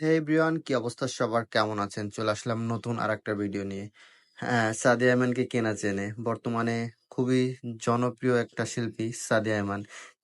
হে everyone, কি অবস্থা সবার? কেমন আছেন? চলে আসলাম নতুন আরেকটা ভিডিও নিয়ে। হ্যাঁ, সাদিয়া আয়মানকে কে না চেনে? বর্তমানে খুবই জনপ্রিয় একটা শিল্পী সাদিয়া আয়মান।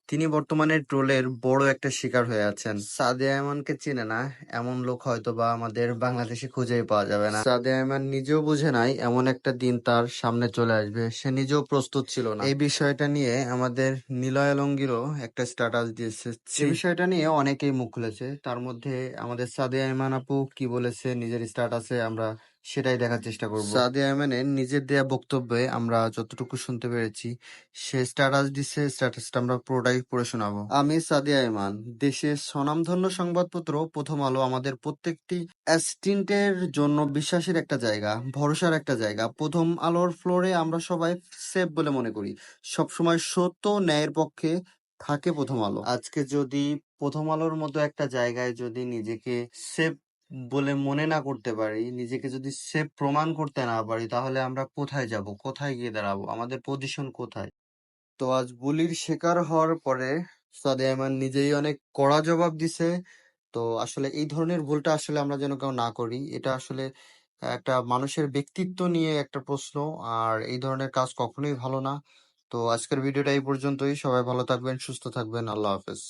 তিনি বর্তমানে ট্রোলের বড় একটা শিকার হয়ে আছেন। সাদিয়া আয়মানকে চিনে না এমন লোক হয়তো বা আমাদের বাংলাদেশে খুঁজেই পাওয়া যাবে না। সাদিয়া আয়মান নিজেও বুঝে নাই এমন একটা দিন তার সামনে চলে আসবে, সে নিজেও প্রস্তুত ছিল না। এই বিষয়টা নিয়ে আমাদের নিলয় আলমগীরও একটা স্ট্যাটাস দিয়েছে। এই বিষয়টা নিয়ে অনেকেই মুখ খুলেছে, তার মধ্যে আমাদের সাদিয়া আয়মান আপু কি বলেছে নিজের স্ট্যাটাসে আমরা সেটাই দেখার চেষ্টা করব। সাদিয়া আয়মানের নিজের দেয়া বক্তব্যে আমরা যতটুকু শুনতে পেরেছি, সে স্ট্যাটাস দিচ্ছে, স্ট্যাটাসটা আমরা পুরোটাই পড়ে শোনাবো। আমি সাদিয়া আয়মান, দেশের স্বনামধন্য সংবাদপত্র প্রথম আলো আমাদের প্রত্যেকটি অ্যাসিস্ট্যান্টের জন্য বিশ্বাসের একটা জায়গা, ভরসার একটা জায়গা। প্রথম আলোর ফ্লোরে আমরা সবাই সেফ বলে মনে করি। সবসময় সত্য ন্যায়ের পক্ষে থাকে প্রথম আলো। আজকে যদি প্রথম আলোর মতো একটা জায়গায় যদি নিজেকে সেফ বলে মনে না করতে পারি, নিজেকে যদি সেফ প্রমাণ করতে না পারি, তাহলে আমরা কোথায় যাব? কোথায় গিয়ে দাঁড়াবো? আমাদের পজিশন কোথায়? তো আজ বুলির শিকার হওয়ার পরে সাদিয়া আয়মান নিজেই অনেক কড়া জবাব দিছে। তো আসলে এই ধরনের ভুলটা আসলে আমরা যেন কেউ না করি। এটা আসলে একটা মানুষের ব্যক্তিত্ব নিয়ে একটা প্রশ্ন। আর এই ধরনের কাজ কখনোই ভালো না। তো আজকের ভিডিওটা এই পর্যন্তই। সবাই ভালো থাকবেন, সুস্থ থাকবেন। আল্লাহ হাফেজ।